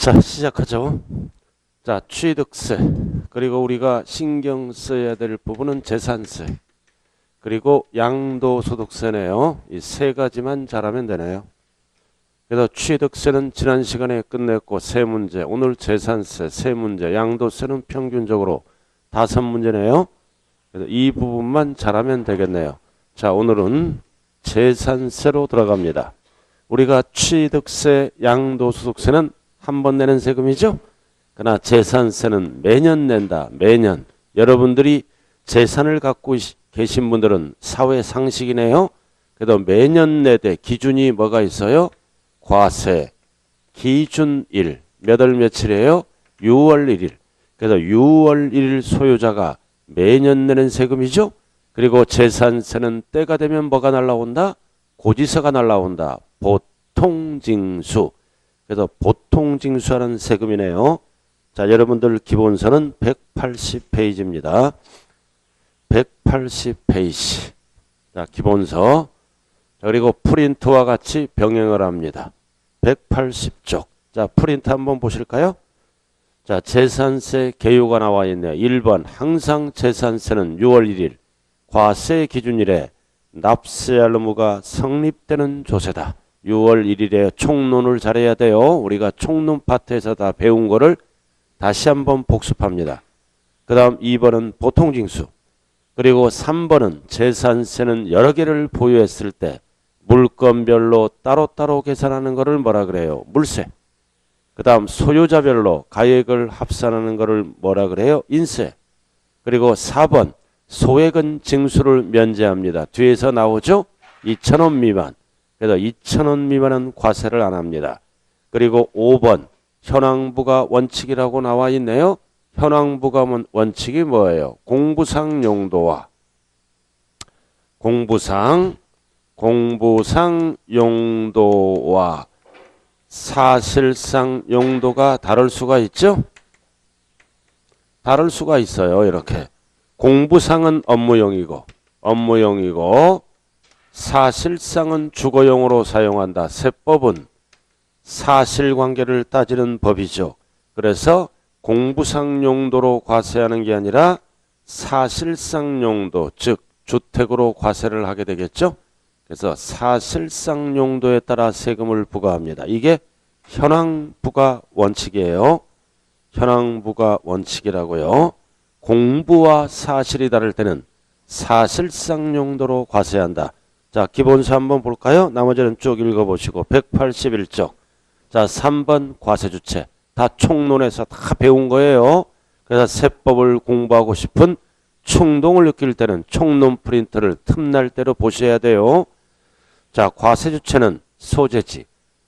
자, 시작하죠. 자, 취득세, 그리고 우리가 신경 써야 될 부분은 재산세, 그리고 양도소득세네요. 이 세 가지만 잘하면 되네요. 그래서 취득세는 지난 시간에 끝냈고 세 문제, 오늘 재산세 세 문제, 양도세는 평균적으로 5문제네요. 그래서 이 부분만 잘하면 되겠네요. 자, 오늘은 재산세로 들어갑니다. 우리가 취득세, 양도소득세는 한 번 내는 세금이죠. 그러나 재산세는 매년 낸다. 매년. 여러분들이 재산을 갖고 계신 분들은 사회 상식이네요. 그래도 매년 내되 기준이 뭐가 있어요? 과세 기준일. 몇 월 며칠이에요? 6월 1일. 그래서 6월 1일 소유자가 매년 내는 세금이죠. 그리고 재산세는 때가 되면 뭐가 날라온다? 고지서가 날라온다. 보통징수. 그래서 보통징수하는 세금이네요. 자, 여러분들 기본서는 180페이지입니다. 180페이지. 자, 기본서. 자, 그리고 프린트와 같이 병행을 합니다. 180쪽. 자, 프린트 한번 보실까요? 자, 재산세 개요가 나와 있네요. 1번 항상 재산세는 6월 1일 과세 기준일에 납세할 의무가 성립되는 조세다. 6월 1일에 총론을 잘해야 돼요. 우리가 총론 파트에서 다 배운 거를 다시 한번 복습합니다. 그 다음 2번은 보통징수. 그리고 3번은 재산세는 여러 개를 보유했을 때 물건별로 따로따로 계산하는 거를 뭐라 그래요? 물세. 그 다음 소유자별로 가액을 합산하는 거를 뭐라 그래요? 인세. 그리고 4번 소액은 징수를 면제합니다. 뒤에서 나오죠? 2,000원 미만. 그래서 2,000원 미만은 과세를 안 합니다. 그리고 5번 현황부가 원칙이라고 나와 있네요. 현황부가 원칙이 뭐예요? 공부상 용도와 공부상 용도와 사실상 용도가 다를 수가 있죠? 다를 수가 있어요. 이렇게 공부상은 업무용이고 사실상은 주거용으로 사용한다. 세법은 사실관계를 따지는 법이죠. 그래서 공부상 용도로 과세하는 게 아니라 사실상 용도, 즉 주택으로 과세를 하게 되겠죠. 그래서 사실상 용도에 따라 세금을 부과합니다. 이게 현황부가 원칙이에요. 현황부가 원칙이라고요. 공부와 사실이 다를 때는 사실상 용도로 과세한다. 자, 기본서 한번 볼까요? 나머지는 쭉 읽어보시고 181쪽. 자, 3번 과세주체. 다 총론에서 다 배운 거예요. 그래서 세법을 공부하고 싶은 충동을 느낄 때는 총론 프린트를 틈날 대로 보셔야 돼요. 자, 과세주체는 소재지.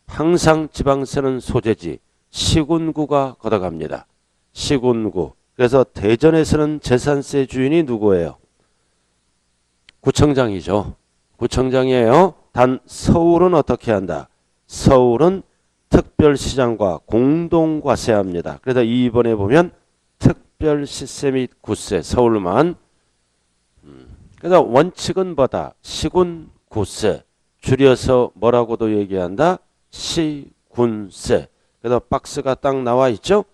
항상 지방세는 소재지. 시군구가 걷어갑니다. 시군구. 그래서 대전에서는 재산세 주인이 누구예요? 구청장이죠. 구청장이에요. 단 서울은 어떻게 한다? 서울은 특별시장과 공동과세합니다. 그래서 2번에 보면 특별시세 및 구세 서울만. 그래서 원칙은 뭐다? 시군구세. 줄여서 뭐라고도 얘기한다? 시군세. 그래서 박스가 딱 나와 있죠.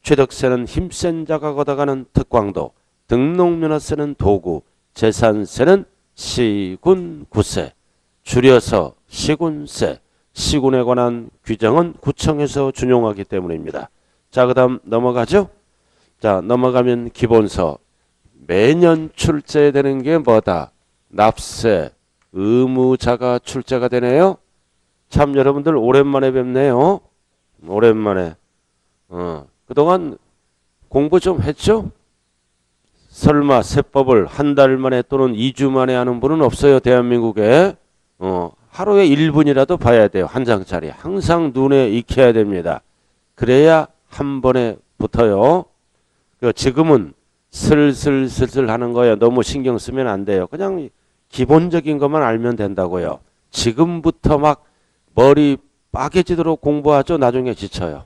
취득세는 힘센 자가 걷어가는 특광도, 등록면허세는 도구, 재산세는 시군구세. 줄여서 시군세. 시군에 관한 규정은 구청에서 준용하기 때문입니다. 자, 그 다음 넘어가죠. 자, 넘어가면 기본서. 매년 출제되는 게 뭐다? 납세 의무자가 출제가 되네요. 참 여러분들 오랜만에 뵙네요. 오랜만에. 그동안 공부 좀 했죠? 설마 세법을 한 달 만에 또는 2주 만에 하는 분은 없어요. 대한민국에. 하루에 1분이라도 봐야 돼요. 한 장짜리. 항상 눈에 익혀야 됩니다. 그래야 한 번에 붙어요. 지금은 슬슬 하는 거예요. 너무 신경 쓰면 안 돼요. 그냥 기본적인 것만 알면 된다고요. 지금부터 막 머리 빠개지도록 공부하죠. 나중에 지쳐요.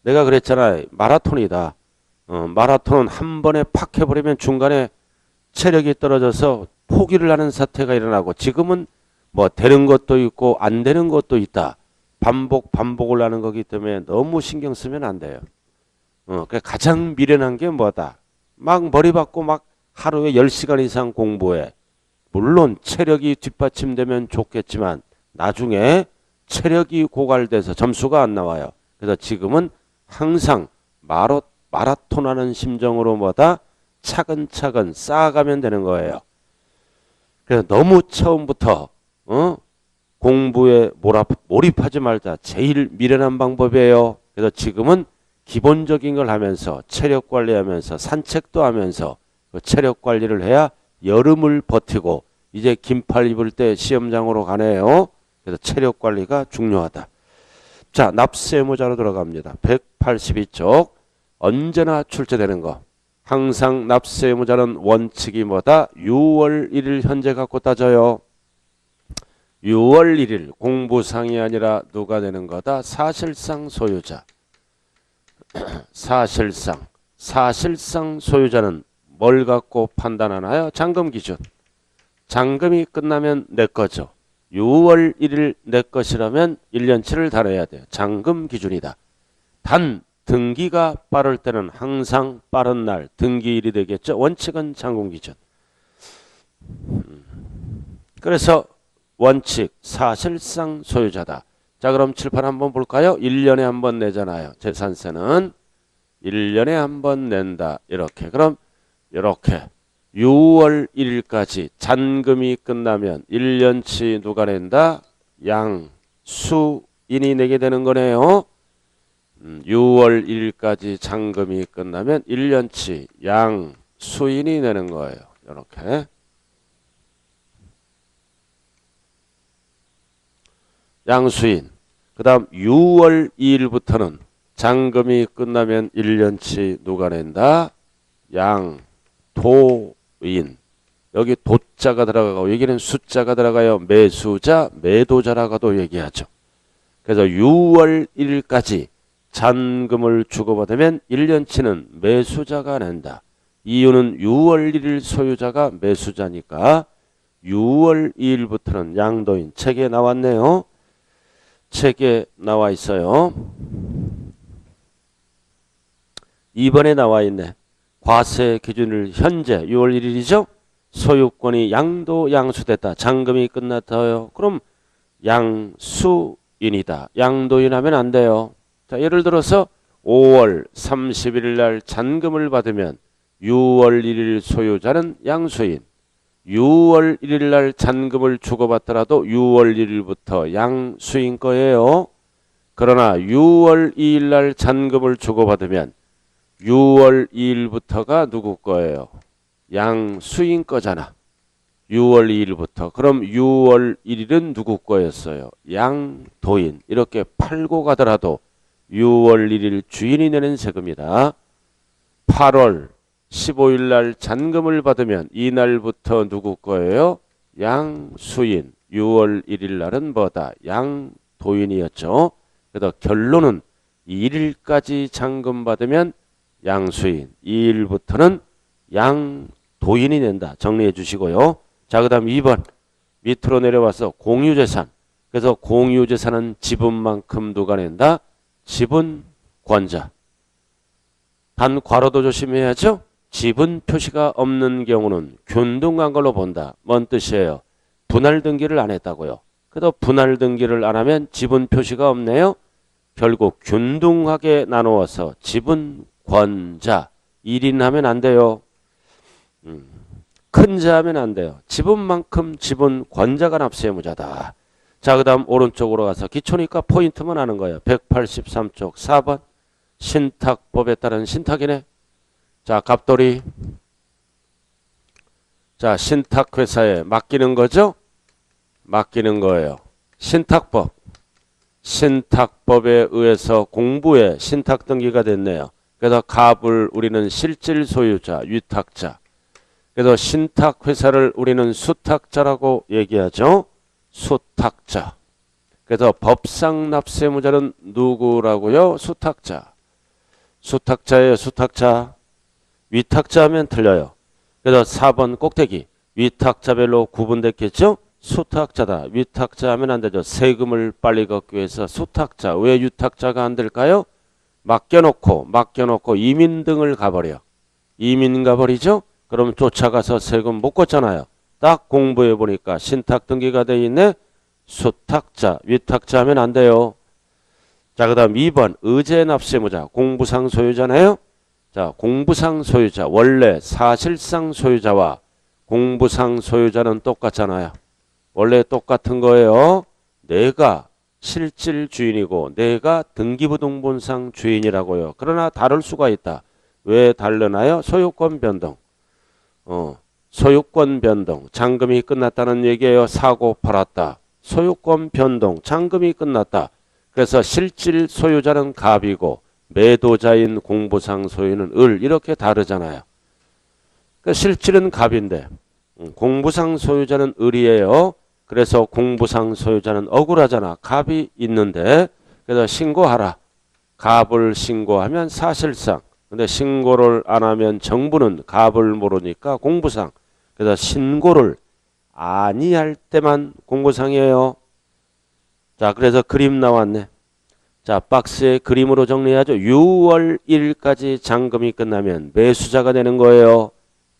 내가 그랬잖아요. 마라톤이다. 마라톤은 한 번에 팍 해버리면 중간에 체력이 떨어져서 포기를 하는 사태가 일어나고, 지금은 뭐 되는 것도 있고 안 되는 것도 있다. 반복을 하는 거기 때문에 너무 신경 쓰면 안 돼요. 그러니까 가장 미련한 게 뭐다? 막 머리 받고 막 하루에 10시간 이상 공부해. 물론 체력이 뒷받침되면 좋겠지만 나중에 체력이 고갈돼서 점수가 안 나와요. 그래서 지금은 항상 마라톤 하는 심정으로 뭐다? 차근차근 쌓아가면 되는 거예요. 그래서 너무 처음부터 공부에 몰입하지 말자. 제일 미련한 방법이에요. 그래서 지금은 기본적인 걸 하면서 체력 관리하면서 산책도 하면서 체력 관리를 해야 여름을 버티고 이제 긴팔 입을 때 시험장으로 가네요. 그래서 체력 관리가 중요하다. 자, 납세무자로 들어갑니다. 182쪽. 언제나 출제되는 거. 항상 납세무자는 원칙이 뭐다? 6월 1일 현재 갖고 따져요. 6월 1일 공부상이 아니라 누가 되는 거다? 사실상 소유자. 사실상 소유자는 뭘 갖고 판단하나요? 잔금 기준. 잔금이 끝나면 내 거죠. 6월 1일 내 것이라면 1년치를 달아야 돼요. 잔금 기준이다. 단 등기가 빠를 때는 항상 빠른 날 등기일이 되겠죠. 원칙은 잔금 기준. 그래서 원칙 사실상 소유자다. 자, 그럼 칠판 한번 볼까요? 1년에 한 번 내잖아요. 재산세는 1년에 한 번 낸다. 이렇게. 그럼 이렇게 6월 1일까지 잔금이 끝나면 1년치 누가 낸다? 양수인이 내게 되는 거네요. 6월 1일까지 잔금이 끝나면 1년치 양수인이 내는 거예요. 이렇게. 양수인. 그 다음 6월 2일부터는 잔금이 끝나면 1년치 누가 낸다? 양도인. 여기 도자가 들어가고 여기는 숫자가 들어가요. 매수자, 매도자라고도 얘기하죠. 그래서 6월 1일까지 잔금을 주고받으면 1년치는 매수자가 낸다. 이유는 6월 1일 소유자가 매수자니까 6월 2일부터는 양도인. 책에 나왔네요. 책에 나와 있어요. 2번에 나와 있네. 과세 기준일 현재 6월 1일이죠. 소유권이 양수됐다. 잔금이 끝났다요. 그럼 양수인이다. 양도인 하면 안 돼요. 자, 예를 들어서 5월 31일 날 잔금을 받으면 6월 1일 소유자는 양수인. 6월 1일 날 잔금을 주고받더라도 6월 1일부터 양수인 거예요. 그러나 6월 2일 날 잔금을 주고받으면 6월 2일부터가 누구 거예요? 양수인 거잖아. 6월 2일부터. 그럼 6월 1일은 누구 거였어요? 양도인. 이렇게 팔고 가더라도 6월 1일 주인이 내는 세금이다. 8월 15일 날 잔금을 받으면 이날부터 누구 거예요? 양수인. 6월 1일 날은 뭐다? 양도인이었죠. 그래서 결론은 1일까지 잔금 받으면 양수인. 2일부터는 양도인이 낸다. 정리해 주시고요. 자, 그 다음 2번. 밑으로 내려와서 공유재산. 그래서 공유재산은 지분만큼 누가 낸다? 지분권자. 단 괄호도 조심해야죠. 지분 표시가 없는 경우는 균등한 걸로 본다. 뭔 뜻이에요? 분할 등기를 안 했다고요. 그래도 분할 등기를 안 하면 지분 표시가 없네요. 결국 균등하게 나누어서 지분권자 1인 하면 안 돼요. 큰 자 하면 안 돼요. 지분만큼 지분권자가 납세의무자다. 자, 그 다음 오른쪽으로 가서 기초니까 포인트만 하는 거예요. 183쪽 4번. 신탁법에 따른 신탁이네. 자, 갑돌이. 자, 신탁회사에 맡기는 거죠? 맡기는 거예요. 신탁법. 신탁법에 의해서 공부에 신탁등기가 됐네요. 그래서 갑을 우리는 실질 소유자, 위탁자. 그래서 신탁회사를 우리는 수탁자라고 얘기하죠. 수탁자. 그래서 법상 납세의무자는 누구라고요? 수탁자. 수탁자예요. 수탁자. 위탁자 하면 틀려요. 그래서 4번 꼭대기. 위탁자별로 구분됐겠죠? 수탁자다. 위탁자 하면 안 되죠. 세금을 빨리 걷기 위해서 수탁자. 왜 유탁자가 안 될까요? 맡겨놓고 이민 등을 가버려. 이민 가버리죠? 그럼 쫓아가서 세금 못 걷잖아요. 딱 공부해 보니까 신탁 등기가 돼 있네. 수탁자, 위탁자 하면 안 돼요. 자, 그 다음 2번 의제 납세무자. 공부상 소유자네요. 자, 공부상 소유자. 원래 사실상 소유자와 공부상 소유자는 똑같잖아요. 원래 똑같은 거예요. 내가 실질 주인이고 내가 등기부등본상 주인이라고요. 그러나 다를 수가 있다. 왜 다르나요? 소유권 변동. 소유권 변동. 잔금이 끝났다는 얘기예요. 사고 팔았다. 소유권 변동. 잔금이 끝났다. 그래서 실질 소유자는 갑이고 매도자인 공부상 소유는 을. 이렇게 다르잖아요. 그러니까 실질은 갑인데 공부상 소유자는 을이에요. 그래서 공부상 소유자는 억울하잖아. 갑이 있는데 그래서 신고하라. 갑을 신고하면 사실상. 근데 신고를 안 하면 정부는 갑을 모르니까 공부상. 그래서 신고를 아니할 때만 공부상이에요. 자, 그래서 그림 나왔네. 자, 박스에 그림으로 정리하죠. 6월 1일까지 잔금이 끝나면 매수자가 되는 거예요.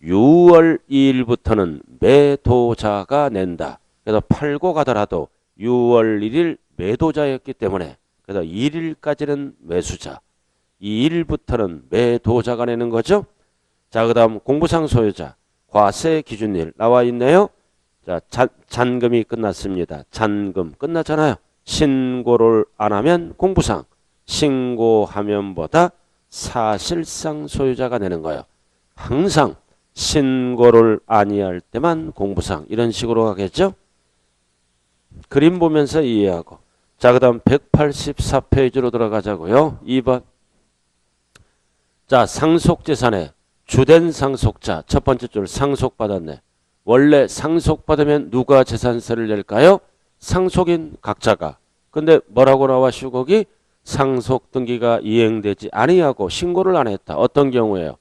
6월 2일부터는 매도자가 낸다. 그래서 팔고 가더라도 6월 1일 매도자였기 때문에 그래서 1일까지는 매수자, 2일부터는 매도자가 내는 거죠. 자, 그 다음 공부상 소유자, 과세 기준일 나와 있네요. 자, 잔금이 끝났습니다. 잔금 끝났잖아요. 신고를 안 하면 공부상, 신고하면 보다 사실상 소유자가 내는 거예요. 항상 신고를 아니할 때만 공부상 이런 식으로 가겠죠. 그림 보면서 이해하고. 자, 그 다음 184페이지로 들어가자고요. 2번. 자, 상속재산에 주된 상속자 첫 번째 줄 상속받았네. 원래 상속받으면 누가 재산세를 낼까요? 상속인 각자가. 근데 뭐라고 나와 거기? 상속등기가 이행되지 아니하고 신고를 안 했다. 어떤 경우에요?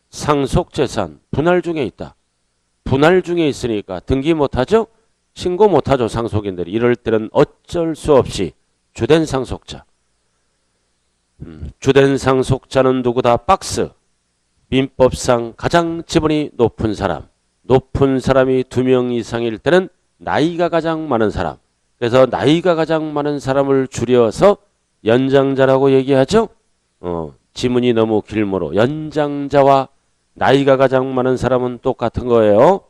상속재산 분할 중에 있다. 분할 중에 있으니까 등기 못하죠? 신고 못하죠. 상속인들이. 이럴 때는 어쩔 수 없이 주된 상속자. 주된 상속자는 누구다? 박스. 민법상 가장 지분이 높은 사람. 높은 사람이 2명 이상일 때는 나이가 가장 많은 사람. 그래서 나이가 가장 많은 사람을 줄여서 연장자라고 얘기하죠. 지문이 너무 길므로 연장자와 나이가 가장 많은 사람은 똑같은 거예요.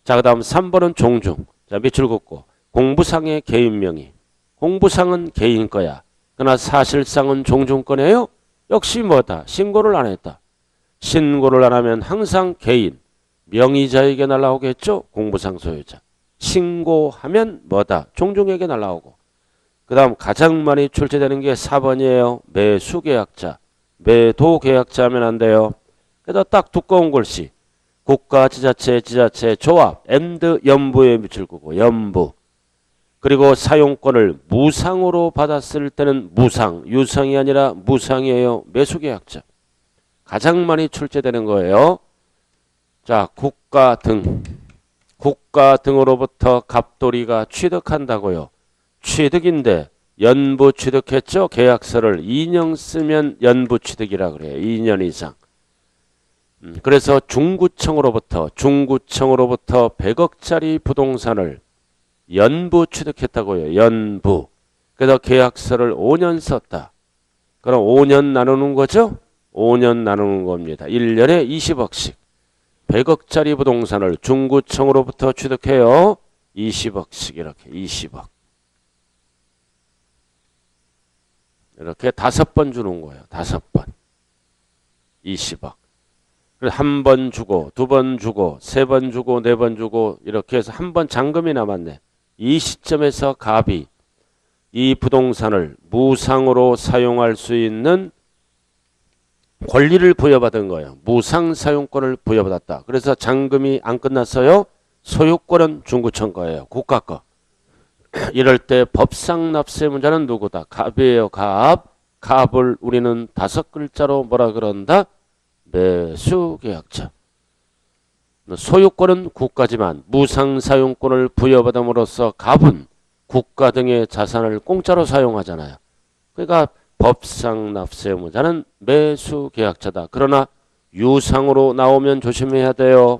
자, 그 다음 3번은 종중. 자, 밑줄 긋고. 공부상의 개인 명의. 공부상은 개인 거야. 그러나 사실상은 종중 거네요. 역시 뭐다? 신고를 안 했다. 신고를 안 하면 항상 개인, 명의자에게 날라오겠죠. 공부상 소유자. 신고하면 뭐다? 종중에게 날라오고. 그 다음 가장 많이 출제되는 게 4번이에요. 매수계약자. 매도계약자 하면 안 돼요. 그래서 딱 두꺼운 글씨. 국가, 지자체, 조합, 앤드 연부에 밑줄 끄고 연부. 그리고 사용권을 무상으로 받았을 때는 무상, 유상이 아니라 무상이에요. 매수계약자. 가장 많이 출제되는 거예요. 자, 국가 등으로부터 갑돌이가 취득한다고요. 취득인데 연부 취득했죠. 계약서를 2년 쓰면 연부 취득이라 그래요. 2년 이상. 그래서 중구청으로부터 100억짜리 부동산을 연부 취득했다고요. 연부. 그래서 계약서를 5년 썼다. 그럼 5년 나누는 거죠? 5년 나누는 겁니다. 1년에 20억씩. 100억짜리 부동산을 중구청으로부터 취득해요. 20억씩 이렇게 20억. 이렇게 5번 주는 거예요. 5번. 20억. 그래서 1번 주고 2번 주고 3번 주고 4번 주고 이렇게 해서 1번 잔금이 남았네. 이 시점에서 갑이 이 부동산을 무상으로 사용할 수 있는 권리를 부여받은 거예요. 무상 사용권을 부여받았다. 그래서 잔금이 안 끝났어요. 소유권은 중구청 거예요. 국가 거. 이럴 때 법상 납세문자는 누구다? 갑이에요. 갑. 갑을 우리는 5글자로 뭐라 그런다? 매수계약자. 소유권은 국가지만 무상사용권을 부여받음으로써 갑은 국가 등의 자산을 공짜로 사용하잖아요. 그러니까 법상 납세 의무자는 매수계약자다. 그러나 유상으로 나오면 조심해야 돼요.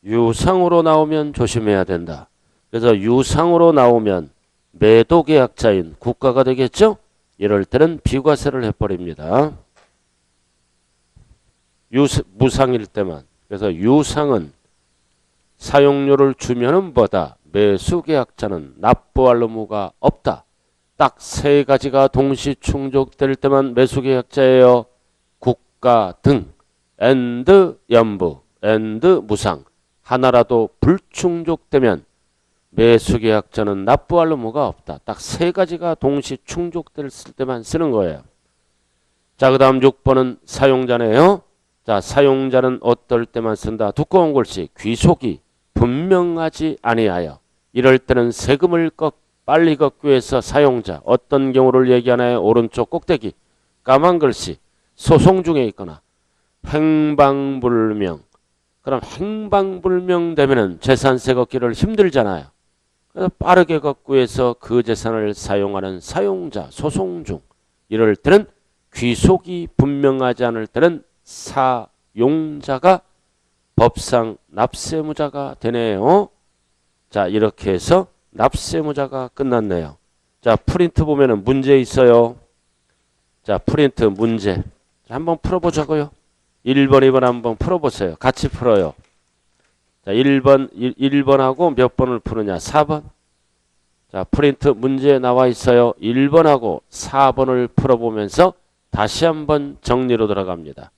유상으로 나오면 조심해야 된다. 그래서 유상으로 나오면 매도계약자인 국가가 되겠죠? 이럴 때는 비과세를 해버립니다. 무상일 때만. 그래서 유상은 사용료를 주면은 뭐다? 매수계약자는 납부할 의무가 없다. 딱 세 가지가 동시 충족될 때만 매수계약자예요. 국가 등, and 연부, and 무상. 하나라도 불충족되면 매수계약자는 납부할 의무가 없다. 딱 세 가지가 동시 충족됐을 때만 쓰는 거예요. 자, 그 다음 6번은 사용자네요. 자, 사용자는 어떨 때만 쓴다. 두꺼운 글씨, 귀속이 분명하지 아니하여. 이럴 때는 세금을 빨리 걷기 위해서 사용자. 어떤 경우를 얘기하나요? 오른쪽 꼭대기. 까만 글씨, 소송 중에 있거나 행방불명. 그럼 행방불명 되면은 재산세 걷기를 힘들잖아요. 그래서 빠르게 걷기 위해서 그 재산을 사용하는 사용자, 소송 중. 이럴 때는 귀속이 분명하지 않을 때는 사용자가 법상 납세무자가 되네요. 자, 이렇게 해서 납세무자가 끝났네요. 자, 프린트 보면은 문제 있어요. 자, 프린트 문제. 자, 한번 풀어보자고요. 1번, 2번 한번 풀어보세요. 같이 풀어요. 자, 1번하고 몇 번을 푸느냐? 4번. 자, 프린트 문제 나와 있어요. 1번하고 4번을 풀어보면서 다시 한번 정리로 들어갑니다.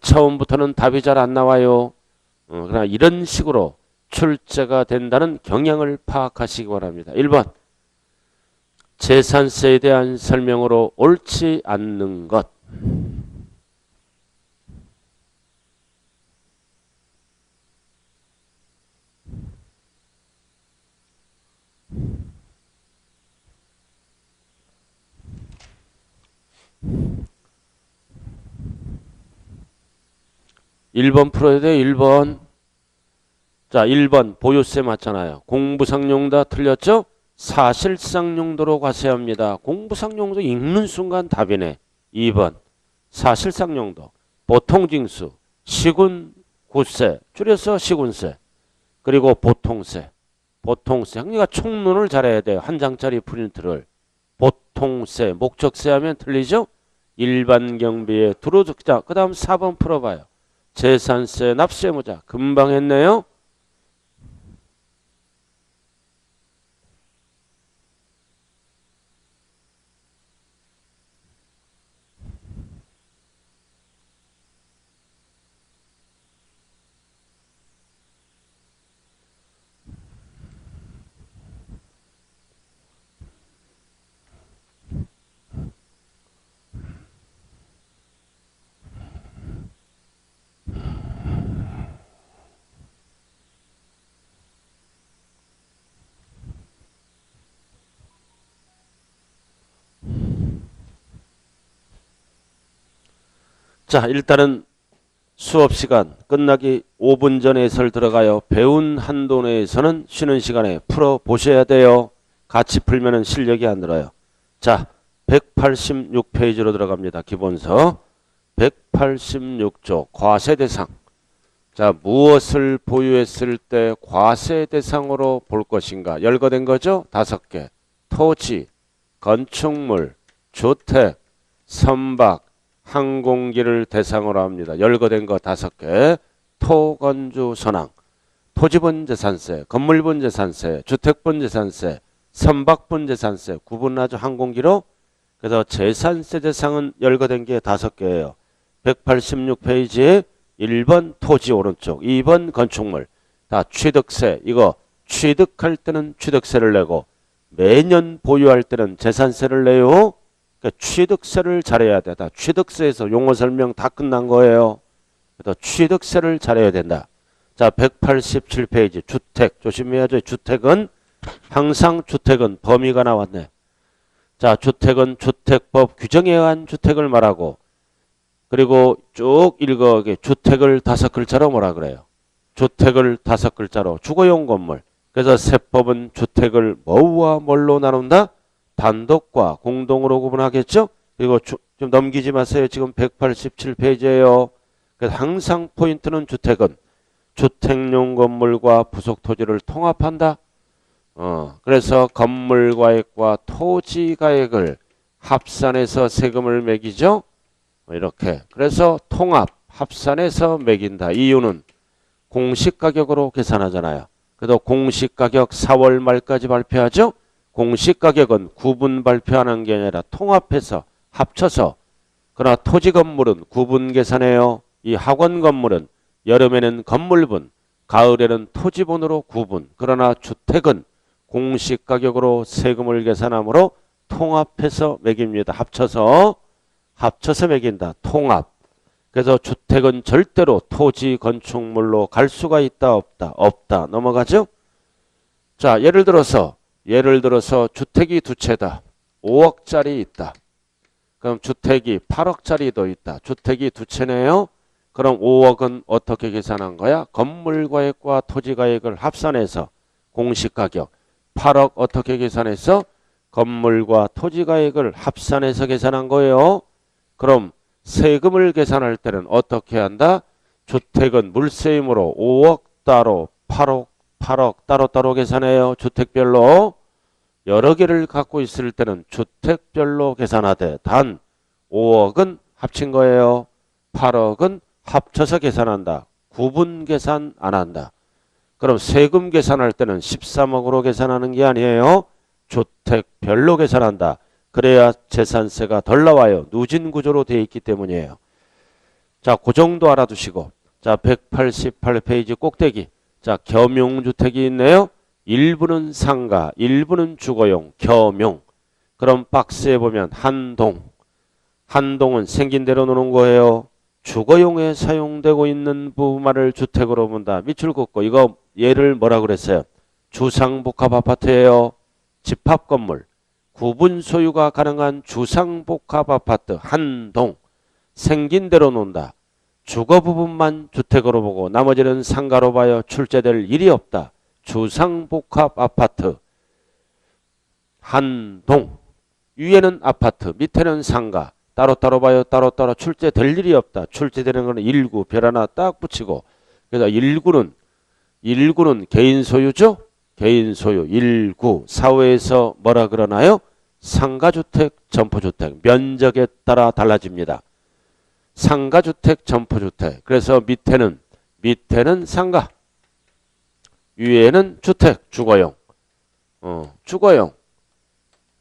처음부터는 답이 잘 안 나와요. 그러나 이런 식으로 출제가 된다는 경향을 파악하시기 바랍니다. 1번. 재산세에 대한 설명으로 옳지 않는 것. 1번 풀어야 돼요. 1번. 자, 1번 보유세 맞잖아요. 공부상 용도 틀렸죠? 사실상 용도로 과세합니다. 공부상 용도 읽는 순간 답이네. 2번. 사실상 용도. 보통징수. 시군구세. 줄여서 시군세. 그리고 보통세. 보통세. 형님가 총론을 잘해야 돼요. 한 장짜리 프린트를. 보통세. 목적세 하면 틀리죠? 일반 경비에 두루 적자. 그 다음 4번 풀어봐요. 재산세 납세무자. 금방 했네요. 자, 일단은 수업시간 끝나기 5분 전에 해설 들어가요. 배운 한도 내에서는 쉬는 시간에 풀어보셔야 돼요. 같이 풀면은 실력이 안 늘어요. 자, 186페이지로 들어갑니다. 기본서 186조 과세대상. 자, 무엇을 보유했을 때 과세대상으로 볼 것인가? 열거된 거죠? 5개. 토지, 건축물, 주택, 선박, 항공기를 대상으로 합니다. 열거된 거 5개. 토건주 선항. 토지분 재산세, 건물분 재산세, 주택분 재산세, 선박분 재산세 구분하죠. 항공기로. 그래서 재산세 대상은 열거된 게 5개예요. 186페이지에 1번 토지 오른쪽, 2번 건축물. 다 취득세. 이거 취득할 때는 취득세를 내고 매년 보유할 때는 재산세를 내요. 그러니까 취득세를 잘해야 돼. 다 취득세에서 용어 설명 다 끝난 거예요. 그래서 취득세를 잘해야 된다. 자, 187페이지 주택 조심해야죠. 주택은 항상 주택은 범위가 나왔네. 자, 주택은 주택법 규정에 의한 주택을 말하고 그리고 쭉 읽어 주택을 5글자로 뭐라 그래요? 주택을 5글자로 주거용 건물. 그래서 세법은 주택을 뭐와 뭘로 나눈다? 단독과 공동으로 구분하겠죠? 그리고 좀 넘기지 마세요. 지금 187페이지예요. 그래서 항상 포인트는 주택은 주택용 건물과 부속 토지를 통합한다. 그래서 건물가액과 토지가액을 합산해서 세금을 매기죠. 이렇게. 그래서 통합, 합산해서 매긴다. 이유는 공시가격으로 계산하잖아요. 그래도 공시가격 4월 말까지 발표하죠. 공시가격은 구분 발표하는 게 아니라 통합해서 합쳐서. 그러나 토지 건물은 구분 계산해요. 이 학원 건물은 여름에는 건물분, 가을에는 토지분으로 구분. 그러나 주택은 공시가격으로 세금을 계산하므로 통합해서 매깁니다. 합쳐서 매긴다. 통합. 그래서 주택은 절대로 토지 건축물로 갈 수가 있다 없다? 없다. 넘어가죠? 자, 예를 들어서 주택이 두 채다. 5억짜리 있다. 그럼 주택이 8억짜리도 있다. 주택이 두 채네요. 그럼 5억은 어떻게 계산한 거야? 건물가액과 토지가액을 합산해서 공시가격. 8억 어떻게 계산해서? 건물과 토지가액을 합산해서 계산한 거예요. 그럼 세금을 계산할 때는 어떻게 한다? 주택은 물세임으로 5억 따로 8억 따로따로 계산해요. 주택별로. 여러 개를 갖고 있을 때는 주택별로 계산하되 단 5억은 합친 거예요. 8억은 합쳐서 계산한다. 구분 계산 안 한다. 그럼 세금 계산할 때는 13억으로 계산하는 게 아니에요. 주택별로 계산한다. 그래야 재산세가 덜 나와요. 누진 구조로 되어 있기 때문이에요. 자, 그 정도 알아두시고. 자, 188페이지 꼭대기. 자, 겸용주택이 있네요. 일부는 상가, 일부는 주거용, 겸용. 그럼 박스에 보면 한동. 한동은 생긴 대로 노는 거예요. 주거용에 사용되고 있는 부분만을 주택으로 본다. 밑줄 긋고 이거 얘를 뭐라 그랬어요? 주상복합 아파트예요. 집합건물. 구분 소유가 가능한 주상복합 아파트 한동. 생긴 대로 논다. 주거 부분만 주택으로 보고 나머지는 상가로 봐요. 출제될 일이 없다. 주상복합 아파트 한동. 위에는 아파트, 밑에는 상가. 따로따로 봐요. 따로따로 출제될 일이 없다. 출제되는 거는 1구 별 하나 딱 붙이고. 그래서 1구는 개인 소유죠. 개인 소유 1구. 사회에서 뭐라 그러나요? 상가주택, 점포주택. 면적에 따라 달라집니다. 상가주택, 점포주택. 그래서 밑에는 상가. 위에는 주택, 주거용. 주거용.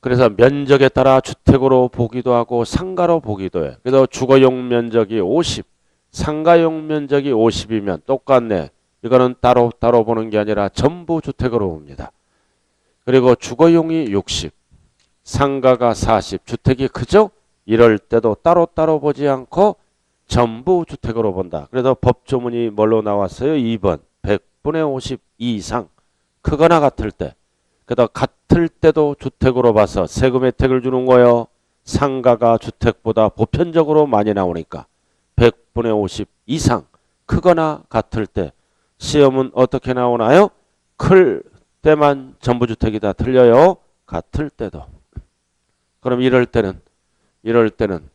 그래서 면적에 따라 주택으로 보기도 하고 상가로 보기도 해. 그래서 주거용 면적이 50, 상가용 면적이 50이면 똑같네. 이거는 따로 보는 게 아니라 전부 주택으로 봅니다. 그리고 주거용이 60, 상가가 40, 주택이 크죠? 이럴 때도 따로 보지 않고 전부 주택으로 본다. 그래서 법조문이 뭘로 나왔어요? 2번. 100분의 50 이상. 크거나 같을 때. 그래서 같을 때도 주택으로 봐서 세금 혜택을 주는 거예요. 상가가 주택보다 보편적으로 많이 나오니까 100분의 50 이상. 크거나 같을 때. 시험은 어떻게 나오나요? 클 때만 전부주택이다. 틀려요. 같을 때도. 그럼 이럴 때는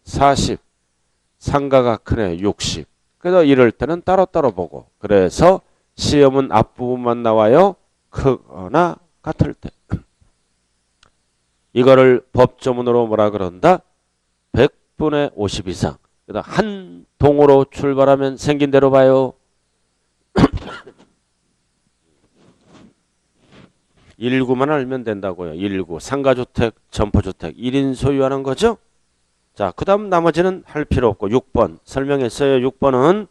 40. 상가가 크네. 60. 그래서 이럴 때는 따로따로 보고. 그래서 시험은 앞부분만 나와요. 크거나 같을 때. 이거를 법조문으로 뭐라 그런다? 100분의 50 이상. 그래서 한 동으로 출발하면 생긴 대로 봐요. 1구만 알면 된다고요. 1구. 상가주택, 점포주택. 1인 소유하는 거죠. 자, 그 다음 나머지는 할 필요 없고 6번 설명했어요. 6번은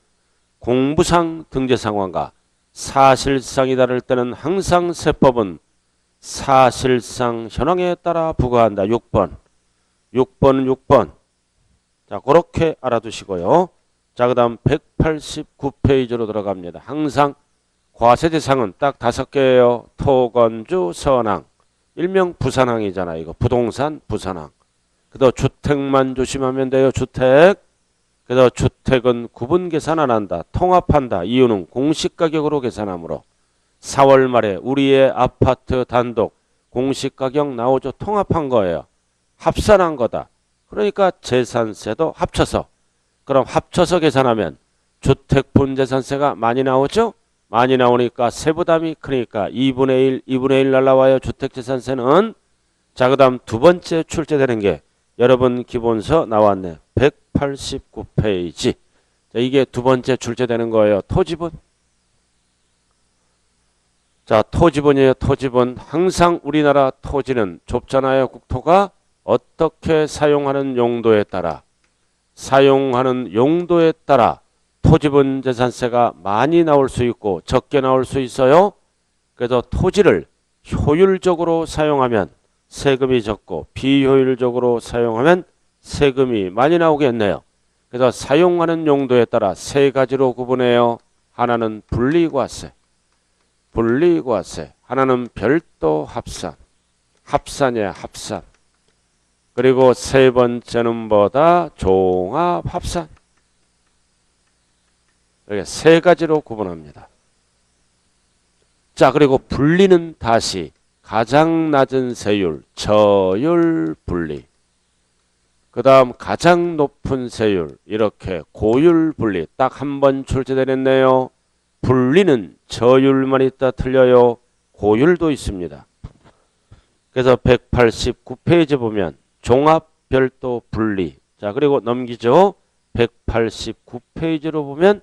공부상 등재상환과 사실상이 다를 때는 항상 세법은 사실상 현황에 따라 부과한다. 6번. 자, 그렇게 알아두시고요. 자, 그 다음 189페이지로 들어갑니다. 항상 과세대상은 딱 5개예요. 토건주, 선항. 일명 부산항이잖아. 이거 부동산 부산항. 그래도 주택만 조심하면 돼요. 주택. 그래서 주택은 구분 계산 안 한다. 통합한다. 이유는 공시가격으로 계산하므로 4월 말에 우리의 아파트 단독 공시가격 나오죠. 통합한 거예요. 합산한 거다. 그러니까 재산세도 합쳐서. 그럼 합쳐서 계산하면 주택분재산세가 많이 나오죠. 많이 나오니까 세부담이 크니까 2분의 1 날라와요. 주택재산세는. 자, 그 다음 두 번째 출제되는 게 여러분 기본서 나왔네. 189페이지. 자, 이게 두 번째 출제되는 거예요. 토지분. 자, 토지분이에요. 토지분. 항상 우리나라 토지는 좁잖아요. 국토가. 어떻게 사용하는 용도에 따라 토지분 재산세가 많이 나올 수 있고 적게 나올 수 있어요. 그래서 토지를 효율적으로 사용하면 세금이 적고 비효율적으로 사용하면 세금이 많이 나오겠네요. 그래서 사용하는 용도에 따라 세 가지로 구분해요. 하나는 분리과세, 하나는 별도 합산, 합산이야 합산. 그리고 세 번째는 뭐다? 종합 합산. 이렇게 세 가지로 구분합니다. 자, 그리고 분리는 다시 가장 낮은 세율, 저율 분리. 그 다음 가장 높은 세율, 이렇게 고율 분리. 딱 한 번 출제되었네요. 분리는 저율만 있다 틀려요. 고율도 있습니다. 그래서 189페이지 보면 종합 별도 분리. 자, 그리고 넘기죠. 189페이지로 보면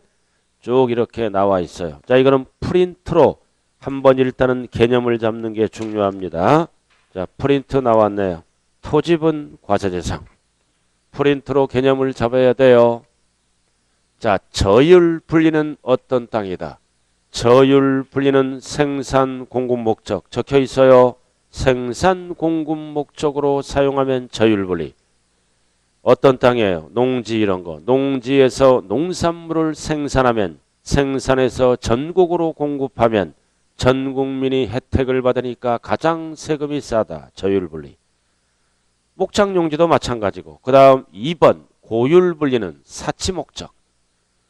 쭉 이렇게 나와 있어요. 자, 이거는 프린트로 한번 일단은 개념을 잡는 게 중요합니다. 자, 프린트 나왔네요. 토지분 과세대상. 프린트로 개념을 잡아야 돼요. 자, 저율 분리는 어떤 땅이다? 저율 분리는 생산 공급 목적 적혀 있어요. 생산 공급 목적으로 사용하면 저율 분리. 어떤 땅이에요? 농지 이런 거. 농지에서 농산물을 생산하면 생산해서 전국으로 공급하면 전 국민이 혜택을 받으니까 가장 세금이 싸다. 저율 분리. 목장 용지도 마찬가지고. 그 다음 2번 고율 분리는 사치 목적.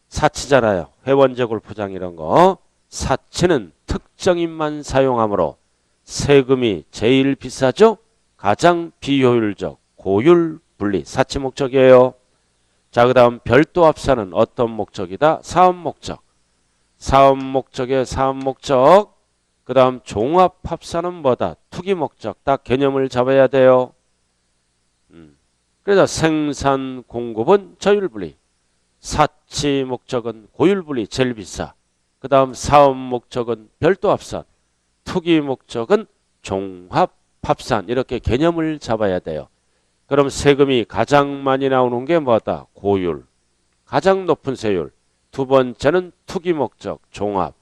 사치잖아요. 회원제 골프장 이런 거. 사치는 특정인만 사용하므로 세금이 제일 비싸죠. 가장 비효율적 고율 분리. 사치 목적이에요. 자, 그 다음 별도 합산은 어떤 목적이다? 사업 목적. 사업 목적의 사업 목적. 그 다음 종합 합산은 뭐다? 투기 목적. 딱 개념을 잡아야 돼요. 그래서 생산 공급은 저율 분리. 사치 목적은 고율 분리 제일 비싸. 그 다음 사업 목적은 별도 합산. 투기 목적은 종합 합산. 이렇게 개념을 잡아야 돼요. 그럼 세금이 가장 많이 나오는 게 뭐다? 고율. 가장 높은 세율. 두 번째는 투기 목적, 종합.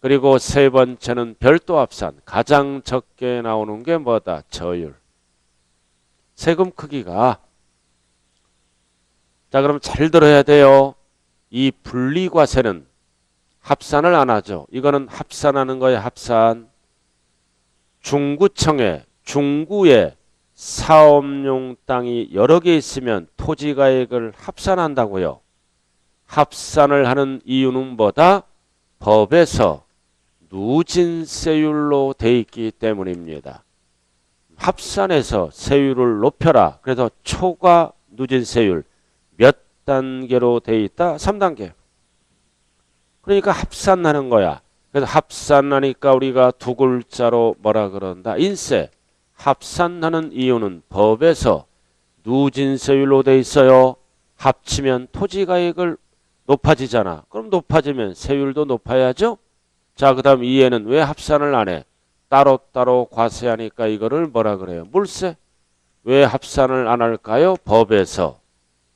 그리고 세 번째는 별도 합산. 가장 적게 나오는 게 뭐다? 저율. 세금 크기가. 자, 그럼 잘 들어야 돼요. 이 분리과세는 합산을 안 하죠. 이거는 합산하는 거예요. 합산. 중구청에 중구에 사업용 땅이 여러 개 있으면 토지가액을 합산한다고요. 합산을 하는 이유는 뭐다? 법에서 누진세율로 돼 있기 때문입니다. 합산해서 세율을 높여라. 그래서 초과 누진세율 몇 단계로 돼 있다? 3단계. 그러니까 합산하는 거야. 그래서 합산하니까 우리가 두 글자로 뭐라 그런다? 인세. 합산하는 이유는 법에서 누진세율로 돼 있어요. 합치면 토지가액을 높아지잖아. 그럼 높아지면 세율도 높아야죠. 자, 그 다음 이해는 왜 합산을 안 해? 따로따로 과세하니까 이거를 뭐라 그래요? 물세. 왜 합산을 안 할까요? 법에서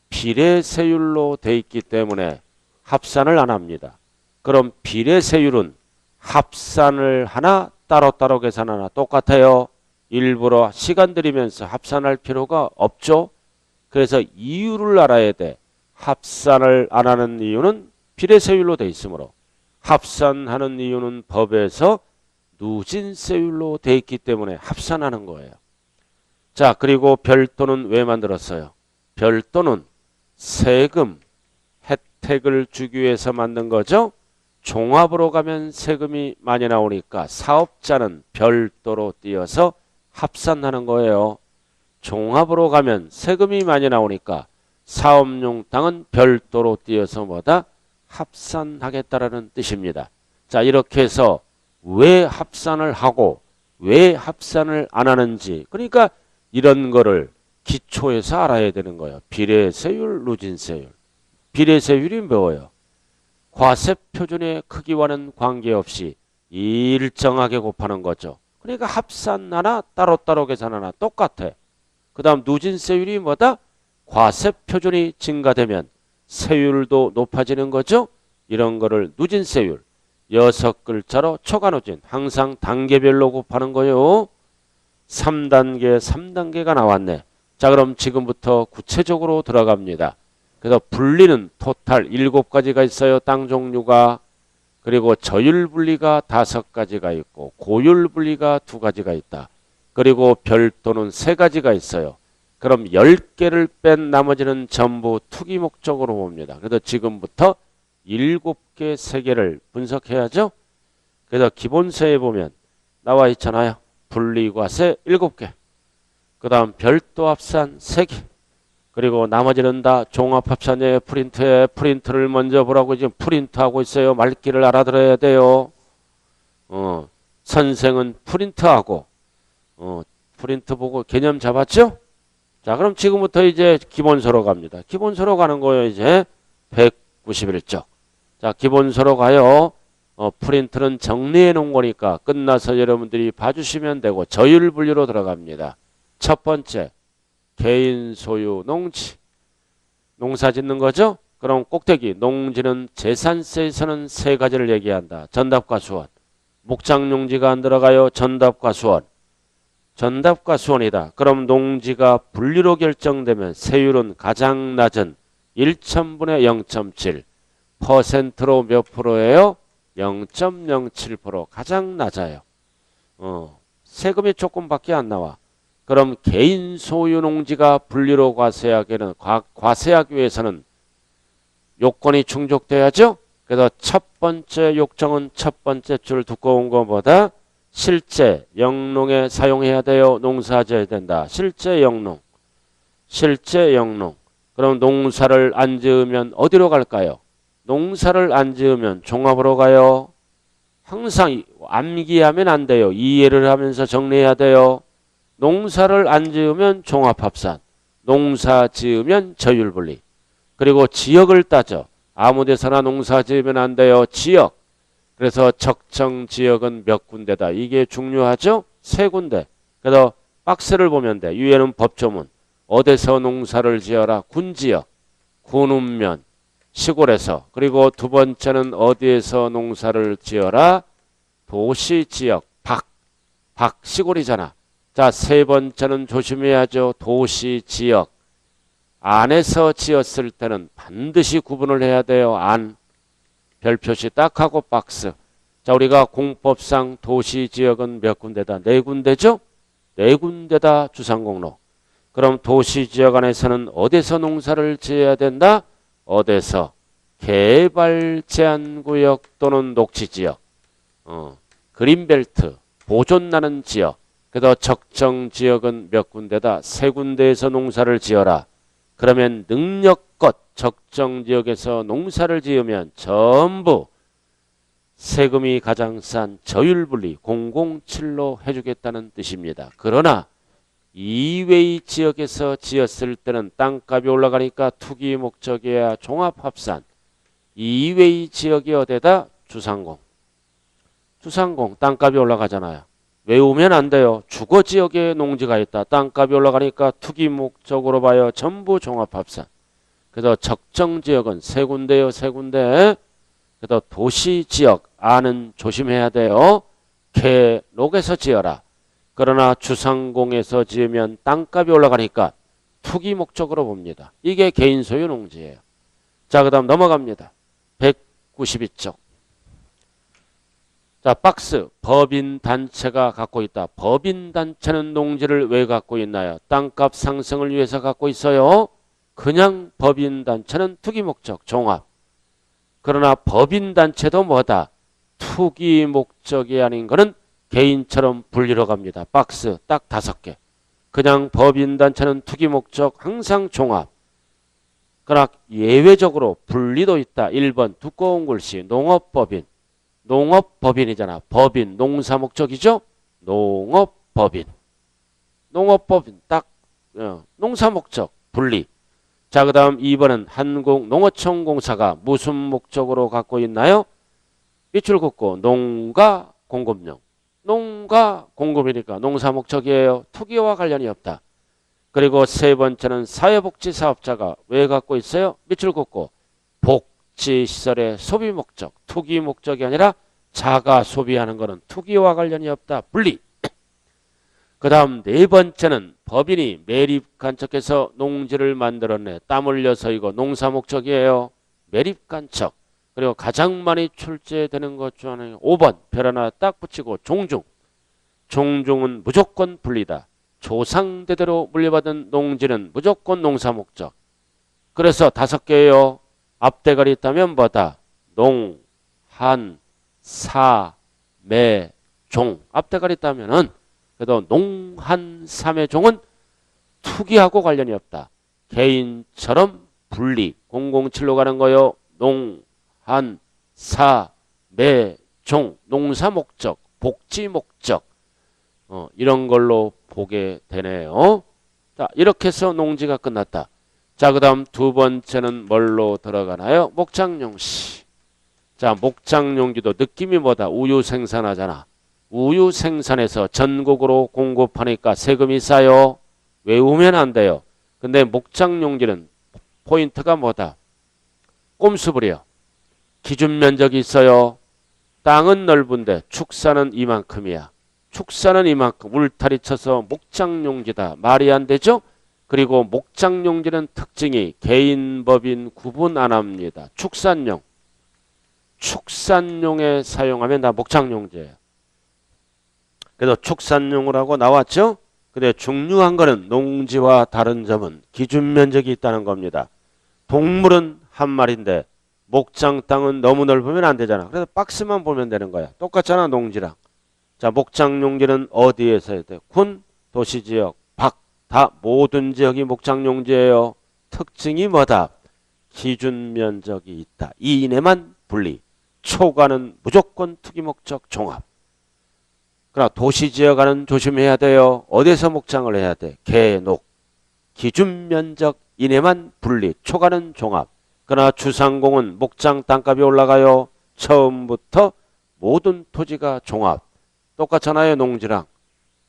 비례세율로 돼 있기 때문에 합산을 안 합니다. 그럼 비례세율은 합산을 하나 따로따로 계산하나 똑같아요. 일부러 시간 들이면서 합산할 필요가 없죠. 그래서 이유를 알아야 돼. 합산을 안 하는 이유는 비례세율로 돼 있으므로 합산하는 이유는 법에서 누진세율로 돼 있기 때문에 합산하는 거예요. 자, 그리고 별도는 왜 만들었어요? 별도는 세금, 혜택을 주기 위해서 만든 거죠. 종합으로 가면 세금이 많이 나오니까 사업자는 별도로 띄어서 합산하는 거예요. 종합으로 가면 세금이 많이 나오니까 사업용 땅은 별도로 띄어서 뭐다? 합산하겠다라는 뜻입니다. 자, 이렇게 해서 왜 합산을 하고 왜 합산을 안 하는지, 그러니까 이런 거를 기초에서 알아야 되는 거예요. 비례세율, 누진세율. 비례세율이 뭐예요? 과세표준의 크기와는 관계없이 일정하게 곱하는 거죠. 그러니까 합산하나 따로따로 계산하나 똑같아. 그 다음 누진세율이 뭐다? 과세표준이 증가되면 세율도 높아지는 거죠. 이런 거를 누진세율, 6글자로 초과누진, 항상 단계별로 곱하는 거요. 3단계, 3단계가 나왔네. 자, 그럼 지금부터 구체적으로 들어갑니다. 그래서 분리는 토탈 7가지가 있어요. 땅 종류가. 그리고 저율 분리가 5가지가 있고 고율 분리가 2가지가 있다. 그리고 별도는 3가지가 있어요. 그럼 10개를 뺀 나머지는 전부 투기 목적으로 봅니다. 그래서 지금부터 7개, 3개를 분석해야죠. 그래서 기본세에 보면 나와 있잖아요. 분리과세 7개. 그 다음 별도 합산 3개. 그리고 나머지는 다 종합합산의 프린트에 프린트를 먼저 보라고 지금 프린트하고 있어요. 말귀를 알아들어야 돼요. 선생은 프린트하고 프린트 보고 개념 잡았죠? 자, 그럼 지금부터 이제 기본서로 갑니다. 기본서로 가는 거예요. 이제 191쪽. 자, 기본서로 가요. 프린트는 정리해 놓은 거니까 끝나서 여러분들이 봐주시면 되고 저율 분류로 들어갑니다. 첫 번째, 개인 소유 농지. 농사 짓는 거죠? 그럼 꼭대기 농지는 재산세에서는 3가지를 얘기한다. 전답과 수원. 목장용지가 안 들어가요. 전답과 수원. 전답과 수원이다. 그럼 농지가 분리로 결정되면 세율은 가장 낮은 1,000분의 0.7 퍼센트로 몇 프로예요? 0.07% 가장 낮아요. 세금이 조금밖에 안 나와. 그럼 개인 소유 농지가 분리로 과세하기 위해서는 요건이 충족돼야죠. 그래서 첫 번째 요청은 첫 번째 줄 두꺼운 것보다 실제 영농에 사용해야 돼요. 농사져야 된다. 실제 영농. 실제 영농. 그럼 농사를 안 지으면 어디로 갈까요? 농사를 안 지으면 종합으로 가요. 항상 암기하면 안 돼요. 이해를 하면서 정리해야 돼요. 농사를 안 지으면 종합합산, 농사 지으면 저율분리. 그리고 지역을 따져. 아무 데서나 농사 지으면 안 돼요. 지역. 그래서 적정 지역은 몇 군데다. 이게 중요하죠? 3군데. 그래서 박스를 보면 돼. 위에는 법조문. 어디서 농사를 지어라. 군지역, 군읍면, 시골에서. 그리고 두 번째는 어디에서 농사를 지어라. 도시지역, 박 시골이잖아. 자, 3번째는 조심해야죠. 도시지역. 안에서 지었을 때는 반드시 구분을 해야 돼요. 안. 별표시 딱 하고 박스. 자, 우리가 공법상 도시지역은 몇 군데다? 4군데죠? 4군데다 주상공로. 그럼 도시지역 안에서는 어디서 농사를 지어야 된다? 어디서? 개발제한구역 또는 녹지지역. 그린벨트. 보존나는 지역. 그래서 적정 지역은 몇 군데다? 3군데에서 농사를 지어라. 그러면 능력껏 적정 지역에서 농사를 지으면 전부 세금이 가장 싼 저율분리 007로 해주겠다는 뜻입니다. 그러나 이외의 지역에서 지었을 때는 땅값이 올라가니까 투기 목적이야 종합합산. 이외의 지역이 어디다? 주상공. 주상공 땅값이 올라가잖아요. 외우면 안 돼요. 주거지역에 농지가 있다. 땅값이 올라가니까 투기 목적으로 봐요. 전부 종합합산. 그래서 적정지역은 3군데요. 3군데. 그래서 도시지역 안은 조심해야 돼요. 개록에서 지어라. 그러나 주상공에서 지으면 땅값이 올라가니까 투기 목적으로 봅니다. 이게 개인 소유 농지예요. 자, 그 다음 넘어갑니다. 192쪽. 자, 박스. 법인단체가 갖고 있다. 법인단체는 농지를 왜 갖고 있나요? 땅값 상승을 위해서 갖고 있어요. 그냥 법인단체는 투기목적 종합. 그러나 법인단체도 뭐다? 투기목적이 아닌 거는 개인처럼 분리로 갑니다. 박스 딱 5개. 그냥 법인단체는 투기목적 항상 종합. 그러나 예외적으로 분리도 있다. 1번 두꺼운 글씨 농업법인. 농업법인이잖아. 법인 농사목적이죠. 농업법인. 농업법인 딱 농사목적 분리. 자, 그 다음 2번은 한국농어촌공사가 무슨 목적으로 갖고 있나요? 밑줄 긋고 농가 공급용. 농가 공급이니까 농사목적이에요. 투기와 관련이 없다. 그리고 세 번째는 사회복지사업자가 왜 갖고 있어요? 밑줄 긋고 복지시설의 소비 목적. 투기 목적이 아니라 자가 소비하는 것은 투기와 관련이 없다. 분리. 그 다음 네 번째는 법인이 매립 간척해서 농지를 만들었네. 땀 흘려서 이거 농사 목적이에요. 매립 간척. 그리고 가장 많이 출제되는 것 중 하나가 5번 별 하나 딱 붙이고 종중. 종중은 무조건 분리다. 조상대대로 물려받은 농지는 무조건 농사 목적. 그래서 5개예요. 앞대가리 있다면 뭐다? 농, 한, 사, 매, 종. 앞대가리 있다면은 그래도 농, 한, 삼의 종은 투기하고 관련이 없다. 개인처럼 분리. 007로 가는 거요. 농, 한, 사, 매, 종. 농사 목적, 복지 목적. 이런 걸로 보게 되네요. 자, 이렇게 해서 농지가 끝났다. 자, 그 다음 두 번째는 뭘로 들어가나요? 목장용시. 자, 목장용기도 느낌이 뭐다? 우유 생산하잖아. 우유 생산해서 전국으로 공급하니까 세금이 싸요. 외우면 안 돼요. 근데 목장용지는 포인트가 뭐다? 꼼수부려. 기준 면적이 있어요. 땅은 넓은데 축사는 이만큼이야. 축사는 이만큼. 울타리 쳐서 목장용지다. 말이 안 되죠? 그리고 목장용지는 특징이 개인 법인 구분 안 합니다. 축산용. 축산용에 사용하면 다 목장용지예요. 그래서 축산용을 하고 나왔죠? 근데 중요한 거는 농지와 다른 점은 기준 면적이 있다는 겁니다. 동물은 한 마리인데 목장 땅은 너무 넓으면 안 되잖아. 그래서 박스만 보면 되는 거야. 똑같잖아, 농지랑. 자, 목장용지는 어디에서 해야 돼? 군, 도시지역, 박, 다 모든 지역이 목장용지예요. 특징이 뭐다? 기준 면적이 있다. 이 이내만 분리. 초과는 무조건 투기목적 종합. 그러나 도시지역과는 조심해야 돼요. 어디서 목장을 해야 돼? 개녹. 기준 면적 이내만 분리. 초과는 종합. 그러나 주상공은 목장 땅값이 올라가요. 처음부터 모든 토지가 종합. 똑같잖아요, 농지랑.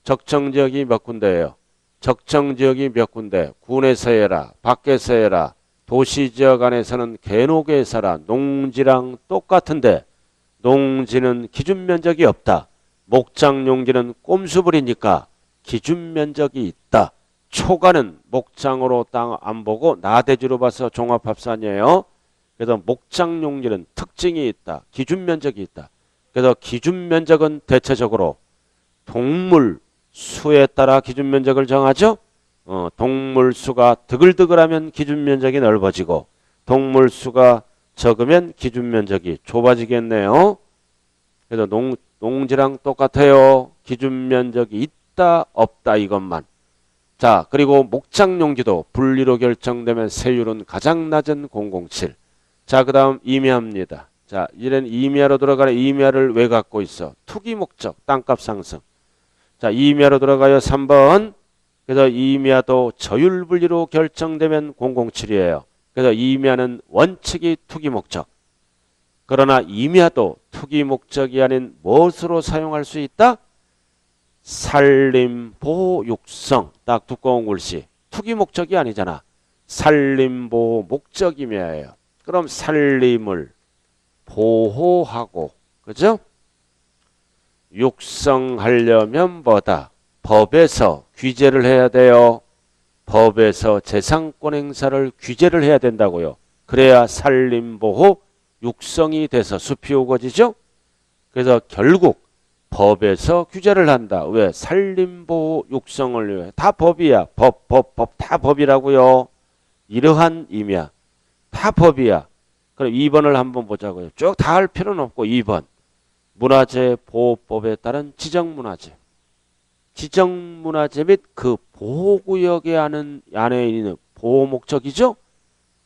적정지역이 몇 군데예요? 적정지역이 몇 군데? 군에서 해라, 밖에서 해라. 도시지역 안에서는 개녹에서 해라. 농지랑 똑같은데 농지는 기준 면적이 없다. 목장용지는 꼼수부리니까 기준 면적이 있다. 초과는 목장으로 땅 안 보고 나대지로 봐서 종합합산이에요. 그래서 목장용지는 특징이 있다. 기준 면적이 있다. 그래서 기준 면적은 대체적으로 동물 수에 따라 기준 면적을 정하죠. 동물 수가 드글드글하면 기준 면적이 넓어지고 동물 수가 적으면 기준 면적이 좁아지겠네요. 그래서 농지랑 똑같아요. 기준 면적이 있다 없다 이것만. 자, 그리고 목장용지도 분리로 결정되면 세율은 가장 낮은 007. 자, 그 다음 임야입니다. 자, 이런 임야로 들어가는 임야를 왜 갖고 있어? 투기 목적, 땅값 상승. 자, 임야로 들어가요. 3번. 그래서 임야도 저율 분리로 결정되면 007이에요. 그래서 임야는 원칙이 투기 목적. 그러나 임야도 투기 목적이 아닌 무엇으로 사용할 수 있다? 산림, 보호, 육성. 딱 두꺼운 글씨. 투기 목적이 아니잖아. 산림, 보호, 목적 임야예요. 그럼 산림을 보호하고, 그죠? 육성하려면 뭐다? 법에서 규제를 해야 돼요. 법에서 재산권 행사를 규제를 해야 된다고요. 그래야 산림보호, 육성이 돼서 숲이 우거지죠. 그래서 결국 법에서 규제를 한다. 왜? 산림보호, 육성을 위해. 다 법이야. 법 다 법이라고요. 이러한 의미야. 다 법이야. 그럼 2번을 한번 보자고요. 쭉 다 할 필요는 없고 2번. 문화재 보호법에 따른 지정문화재. 지정문화재 및 그 보호구역에 안에 있는 보호 목적이죠.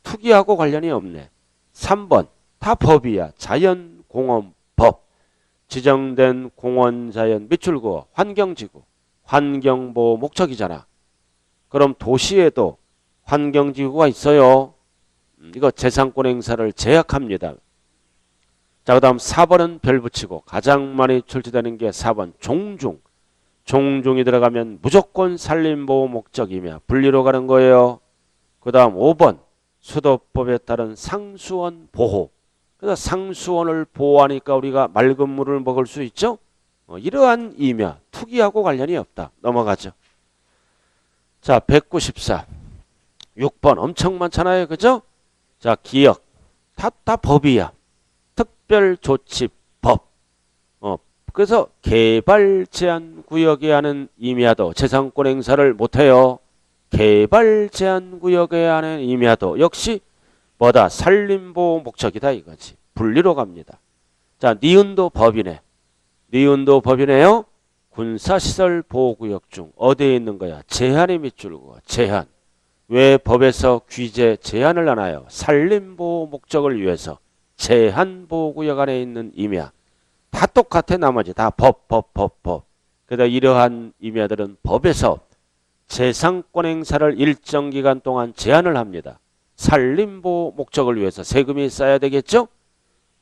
투기하고 관련이 없네. 3번. 다 법이야. 자연공원법. 지정된 공원, 자연, 밑줄구어, 환경지구. 환경보호 목적이잖아. 그럼 도시에도 환경지구가 있어요. 이거 재산권 행사를 제약합니다. 자, 그 다음 4번은 별 붙이고 가장 많이 출제되는 게 4번 종중. 종중이 들어가면 무조건 산림보호 목적이며 분리로 가는 거예요. 그 다음 5번 수도법에 따른 상수원 보호. 그래서 상수원을 보호하니까 우리가 맑은 물을 먹을 수 있죠. 이러한 의미야. 투기하고 관련이 없다. 넘어가죠. 자, 194. 6번 엄청 많잖아요. 그죠? 자, 기억. 다 법이야. 특별조치법. 그래서 개발 제한 구역에 하는 임야도 재산권 행사를 못해요. 개발 제한 구역에 하는 임야도 역시 뭐다? 산림보호 목적이다 이거지. 분리로 갑니다. 자, 니은도 법이네. 니은도 법이네요. 군사시설 보호구역 중 어디에 있는 거야? 제한이 밑줄고 제한. 왜 법에서 규제 제한을 하나요? 산림보호 목적을 위해서 제한보호구역 안에 있는 임야. 다 똑같아. 나머지 다 법. 그래서 이러한 임야들은 법에서 재산권 행사를 일정 기간 동안 제한을 합니다. 산림보호 목적을 위해서 세금이 쌓여야 되겠죠?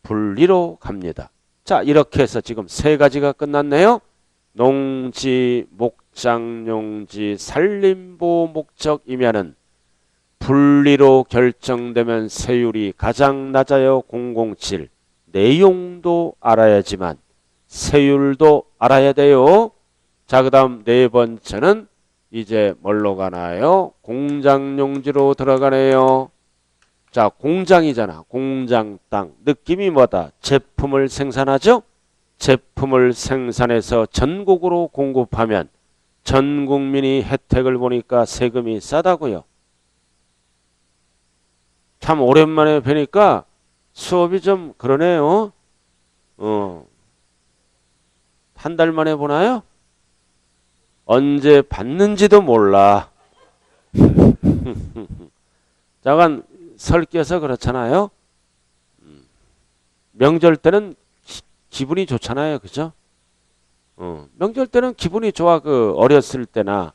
분리로 갑니다. 자, 이렇게 해서 지금 3가지가 끝났네요. 농지, 목장용지, 산림보호 목적 임야는 분리로 결정되면 세율이 가장 낮아요. 007. 내용도 알아야지만 세율도 알아야 돼요. 자, 그 다음 4번째는 이제 뭘로 가나요? 공장용지로 들어가네요. 자, 공장이잖아. 공장 땅. 느낌이 뭐다? 제품을 생산하죠? 제품을 생산해서 전국으로 공급하면 전 국민이 혜택을 보니까 세금이 싸다고요. 참 오랜만에 뵈니까 수업이 좀 그러네요. 한 달 만에 보나요? 언제 받는지도 몰라. 잠깐 설 껴서 그렇잖아요. 명절 때는 기분이 좋잖아요. 그죠? 명절 때는 기분이 좋아. 그 어렸을 때나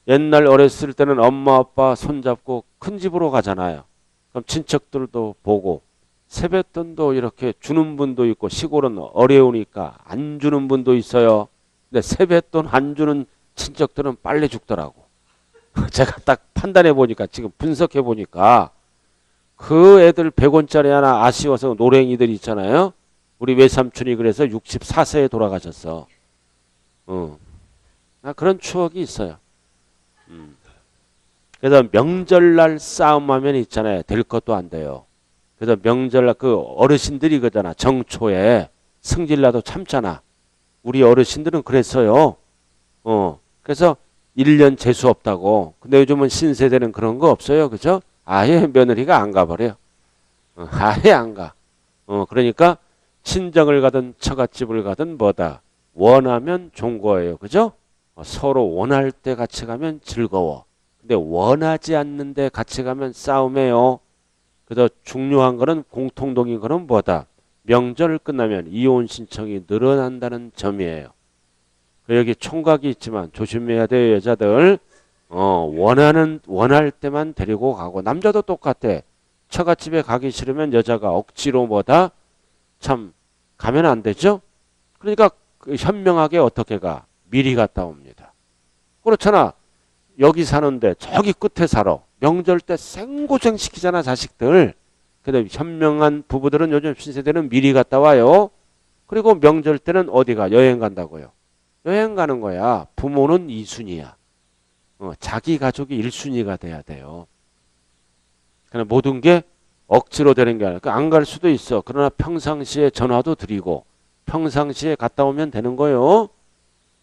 옛날 어렸을 때는 엄마 아빠 손잡고 큰 집으로 가잖아요. 그럼 친척들도 보고 세뱃돈도 이렇게 주는 분도 있고 시골은 어려우니까 안 주는 분도 있어요. 근데 세뱃돈 안 주는 친척들은 빨리 죽더라고. 제가 딱 판단해 보니까 지금 분석해 보니까 그 애들 100원짜리 하나 아쉬워서 노랭이들 있잖아요. 우리 외삼촌이 그래서 64세에 돌아가셨어. 그런 추억이 있어요. 그래서 명절날 싸움하면 있잖아요. 될 것도 안 돼요. 그래서 명절날 그 어르신들이 그러잖아. 정초에 승질나도 참잖아. 우리 어르신들은 그랬어요. 그래서 1년 재수 없다고. 근데 요즘은 신세대는 그런 거 없어요. 그죠? 아예 며느리가 안 가버려. 아예 안 가. 그러니까 친정을 가든 처갓집을 가든 뭐다. 원하면 좋은 거예요. 그죠? 서로 원할 때 같이 가면 즐거워. 근데 원하지 않는데 같이 가면 싸움이에요. 그래서 중요한 거는 공통동인 거는 뭐다? 명절 끝나면 이혼 신청이 늘어난다는 점이에요. 여기 총각이 있지만 조심해야 돼요. 여자들. 원할 때만 데리고 가고 남자도 똑같아. 처갓집에 가기 싫으면 여자가 억지로 뭐다? 참 가면 안 되죠? 그러니까 현명하게 어떻게 가? 미리 갔다 옵니다. 그렇잖아. 여기 사는데 저기 끝에 살아. 명절 때 생고생 시키잖아 자식들. 근데 현명한 부부들은 요즘 신세대는 미리 갔다 와요. 그리고 명절 때는 어디가? 여행 간다고요. 여행 가는 거야. 부모는 2순위야. 자기 가족이 1순위가 돼야 돼요. 그냥 모든 게 억지로 되는 게 아니라 안 갈 수도 있어. 그러나 평상시에 전화도 드리고 평상시에 갔다 오면 되는 거예요.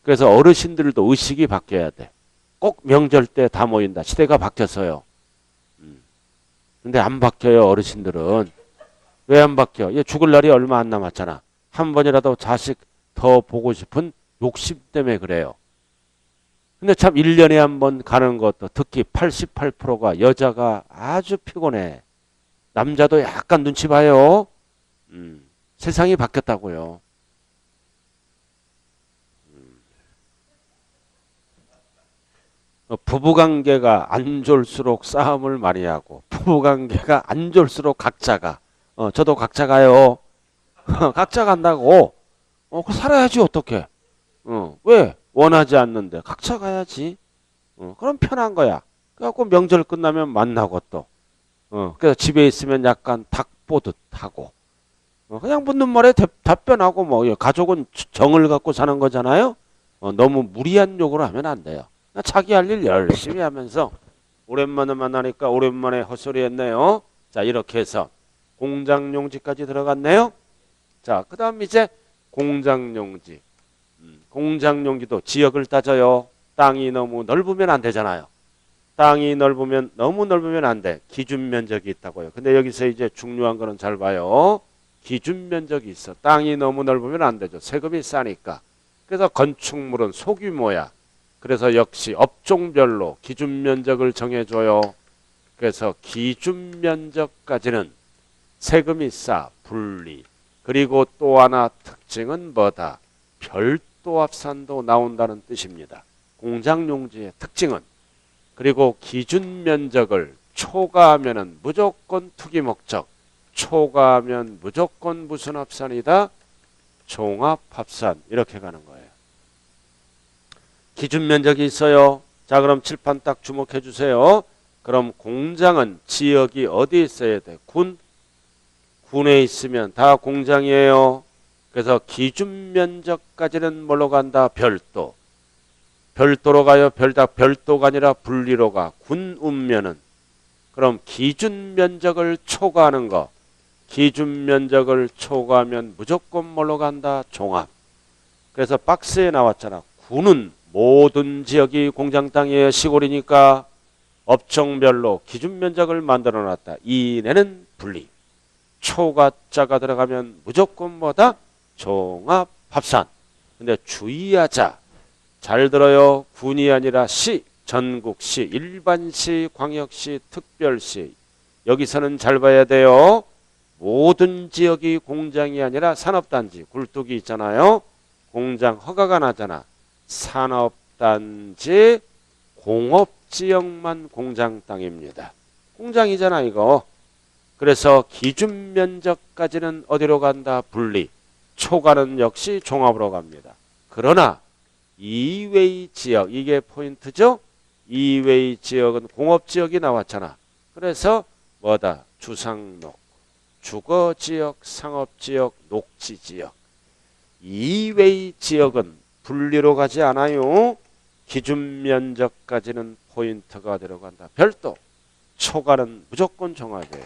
그래서 어르신들도 의식이 바뀌어야 돼. 꼭 명절 때 다 모인다. 시대가 바뀌었어요. 근데 안 바뀌어요, 어르신들은. 왜 안 바뀌어? 얘 죽을 날이 얼마 안 남았잖아. 한 번이라도 자식 더 보고 싶은 욕심 때문에 그래요. 근데 참 1년에 한 번 가는 것도 특히 88%가 여자가 아주 피곤해. 남자도 약간 눈치 봐요. 세상이 바뀌었다고요. 부부관계가 안 좋을수록 싸움을 많이 하고 부부관계가 안 좋을수록 각자가 저도 각자 가요. 각자 간다고. 그 살아야지 어떻게? 왜? 원하지 않는데 각자 가야지. 그럼 편한 거야. 그래갖고 명절 끝나면 만나고 또. 그래서 집에 있으면 약간 닭 보듯 하고. 그냥 묻는 말에 답변하고 뭐 가족은 정을 갖고 사는 거잖아요. 너무 무리한 욕으로 하면 안 돼요. 자기 할 일 열심히 하면서 오랜만에 만나니까 오랜만에 헛소리 했네요. 자, 이렇게 해서 공장용지까지 들어갔네요. 자, 그 다음 이제 공장용지. 공장용지도 지역을 따져요. 땅이 너무 넓으면 안 되잖아요. 땅이 넓으면 너무 넓으면 안 돼. 기준 면적이 있다고요. 근데 여기서 이제 중요한 거는 잘 봐요. 기준 면적이 있어. 땅이 너무 넓으면 안 되죠. 세금이 싸니까. 그래서 건축물은 소규모야. 그래서 역시 업종별로 기준 면적을 정해줘요. 그래서 기준 면적까지는 세금이 싸, 분리. 그리고 또 하나 특징은 뭐다? 별도 합산도 나온다는 뜻입니다. 공장용지의 특징은. 그리고 기준 면적을 초과하면은 무조건 투기 목적. 초과하면 무조건 무슨 합산이다? 종합 합산. 이렇게 가는 거예요. 기준 면적이 있어요. 자, 그럼 칠판 딱 주목해 주세요. 그럼 공장은 지역이 어디 있어야 돼? 군? 군에 있으면 다 공장이에요. 그래서 기준 면적까지는 뭘로 간다? 별도. 별도로 가요. 별도가 아니라 분리로 가. 군 운면은. 그럼 기준 면적을 초과하는 거. 기준 면적을 초과하면 무조건 뭘로 간다? 종합. 그래서 박스에 나왔잖아. 군은 모든 지역이 공장 땅이에요. 시골이니까 업종별로 기준 면적을 만들어 놨다. 이내는 분리. 초과자가 들어가면 무조건 뭐다? 종합 합산. 근데 주의하자. 잘 들어요. 군이 아니라 시, 전국시, 일반시, 광역시, 특별시. 여기서는 잘 봐야 돼요. 모든 지역이 공장이 아니라 산업단지, 굴뚝이 있잖아요. 공장 허가가 나잖아. 산업단지, 공업지역만 공장 땅입니다. 공장이잖아 이거. 그래서 기준 면적까지는 어디로 간다? 분리. 초과는 역시 종합으로 갑니다. 그러나 이외의 지역, 이게 포인트죠. 이외의 지역은 공업지역이 나왔잖아. 그래서 뭐다? 주상록, 주거지역, 상업지역, 녹지지역. 이외의 지역은 분리로 가지 않아요. 기준 면적까지는 포인트가 들어간다. 별도. 초과는 무조건 종합이에요.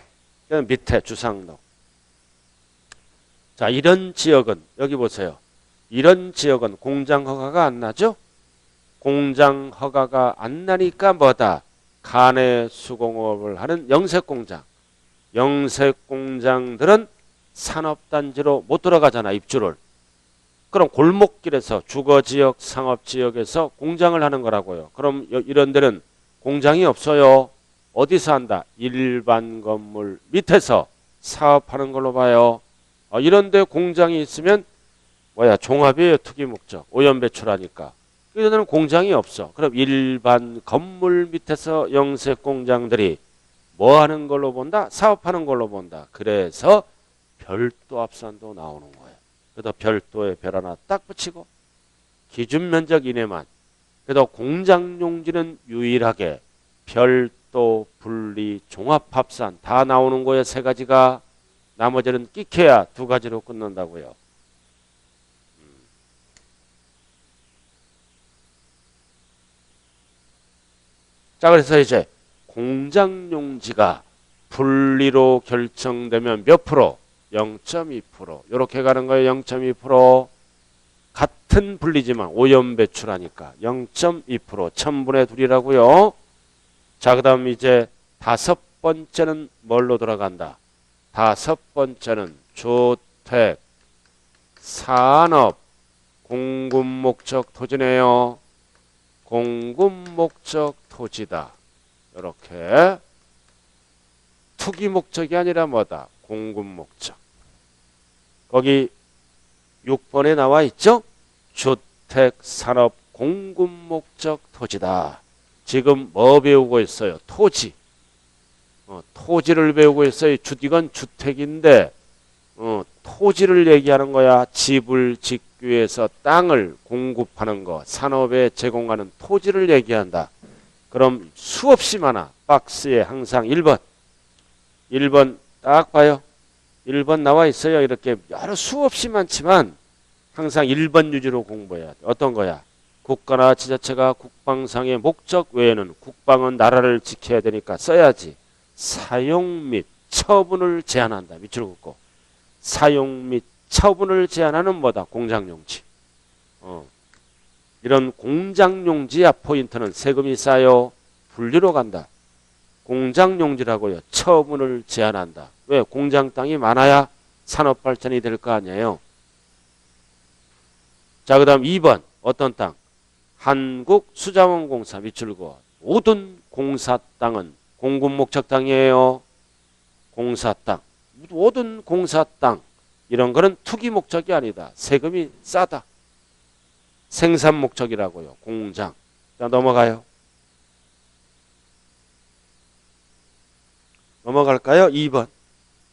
밑에 주상록. 자, 이런 지역은 여기 보세요. 이런 지역은 공장 허가가 안 나죠? 공장 허가가 안 나니까 뭐다? 간의 수공업을 하는 영세공장. 영세공장들은 산업단지로 못 들어가잖아, 입주를. 그럼 골목길에서 주거지역, 상업지역에서 공장을 하는 거라고요. 그럼 이런 데는 공장이 없어요. 어디서 한다? 일반 건물 밑에서 사업하는 걸로 봐요. 이런 데 공장이 있으면 뭐야? 종합이에요. 투기 목적. 오염 배출하니까. 이런 데는 공장이 없어. 그럼 일반 건물 밑에서 영세 공장들이 뭐 하는 걸로 본다? 사업하는 걸로 본다. 그래서 별도 합산도 나오는 거예요. 그래서 별도에 별 하나 딱 붙이고 기준 면적 이내만. 그래도 공장 용지는 유일하게 별도, 분리, 종합 합산 다 나오는 거예요. 세 가지가. 나머지는 끼켜야 두 가지로 끝난다고요. 자, 그래서 이제 공장용지가 분리로 결정되면 몇 프로? 0.2%. 이렇게 가는 거예요. 0.2%. 같은 분리지만 오염 배출하니까 0.2%. 1000분의 2이라고요. 자, 그 다음 이제 번째는 뭘로 들어간다? 다섯 번째는 주택, 산업, 공급 목적 토지네요. 공급 목적 토지다. 이렇게 투기 목적이 아니라 뭐다? 공급 목적. 거기 6번에 나와 있죠? 주택, 산업, 공급 목적 토지다. 지금 뭐 배우고 있어요? 토지. 토지를 배우고 있어요. 이건 주택인데 토지를 얘기하는 거야. 집을 짓기 위해서 땅을 공급하는 거, 산업에 제공하는 토지를 얘기한다. 그럼 수없이 많아. 박스에 항상 1번. 1번 딱 봐요. 1번 나와 있어요. 이렇게 여러 수없이 많지만 항상 1번 유지로 공부해야 돼. 어떤 거야? 국가나 지자체가 국방상의 목적 외에는 국방은 나라를 지켜야 되니까 써야지. 사용 및 처분을 제한한다. 밑줄 긋고. 사용 및 처분을 제한하는 뭐다? 공장용지. 이런 공장용지야 포인트는 세금이 쌓여 분리로 간다. 공장용지라고요. 처분을 제한한다. 왜? 공장 땅이 많아야 산업 발전이 될 거 아니에요. 자, 그 다음 2번. 어떤 땅? 한국수자원공사 밑줄 그어. 모든 공사 땅은 공급 목적 땅이에요. 공사 땅. 모든 공사 땅. 이런 거는 투기 목적이 아니다. 세금이 싸다. 생산 목적이라고요. 공장. 자, 넘어가요. 넘어갈까요? 2번.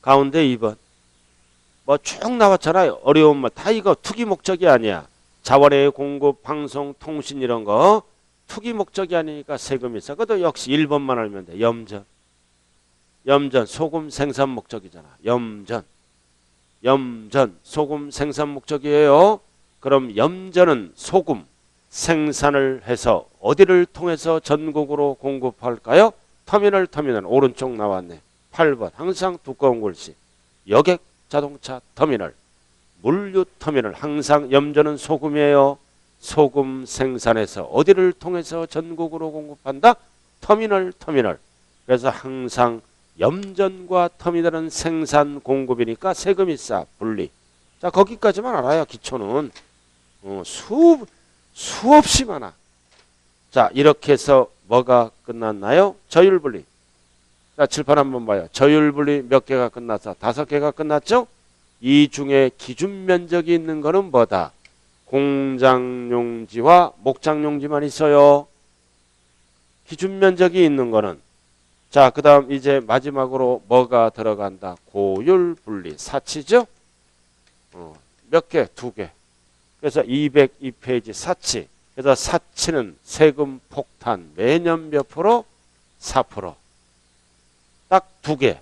가운데 2번. 뭐 쭉 나왔잖아요. 어려운 말. 다 이거 투기 목적이 아니야. 자원의 공급, 방송, 통신 이런 거 투기 목적이 아니니까 세금이 싸. 그것도 역시 1번만 알면 돼. 염전. 염전, 소금 생산 목적이잖아. 염전. 염전, 소금 생산 목적이에요. 그럼 염전은 소금 생산을 해서 어디를 통해서 전국으로 공급할까요? 터미널 오른쪽 나왔네. 8번 항상 두꺼운 글씨. 여객 자동차 터미널, 물류 터미널. 항상 염전은 소금이에요. 소금 생산해서 어디를 통해서 전국으로 공급한다? 터미널. 그래서 항상 염전과 터미널은 생산 공급이니까 세금이 싸. 분리. 자, 거기까지만 알아야 기초는 수없이 많아. 자, 이렇게 해서 뭐가 끝났나요? 저율분리. 자, 칠판 한번 봐요. 저율분리 몇 개가 끝났어? 5개가 끝났죠? 이 중에 기준 면적이 있는 거는 뭐다? 공장용지와 목장용지만 있어요. 기준 면적이 있는 거는. 자, 그 다음 이제 마지막으로 뭐가 들어간다? 고율분리. 사치죠? 몇 개? 2개. 그래서 202페이지 사치. 그래서 사치는 세금 폭탄 매년 몇 프로? 4%. 딱 2개.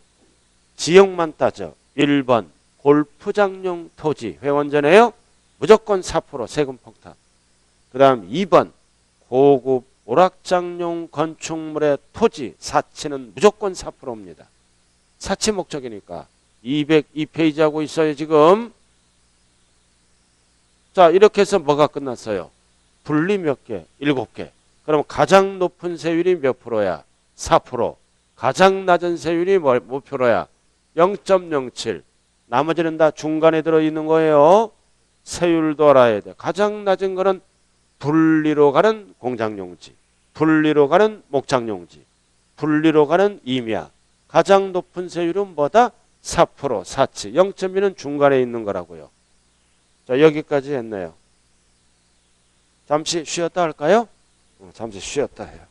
지역만 따져. 1번 골프장용 토지 회원전에요. 무조건 4% 세금 폭탄. 그 다음 2번 고급 오락장용 건축물의 토지 사치는 무조건 4%입니다. 사치 목적이니까. 202페이지 하고 있어요 지금. 자, 이렇게 해서 뭐가 끝났어요? 분리 몇 개? 7개. 그럼 가장 높은 세율이 몇 프로야? 4%. 가장 낮은 세율이 몇 프로야? 0.07. 나머지는 다 중간에 들어있는 거예요. 세율도 알아야 돼. 가장 낮은 거는 분리로 가는 공장용지, 분리로 가는 목장용지, 분리로 가는 임야. 가장 높은 세율은 뭐다? 4%, 사치. 0.2는 중간에 있는 거라고요. 자, 여기까지 했네요. 잠시 쉬었다 할까요? 잠시 쉬었다 해요.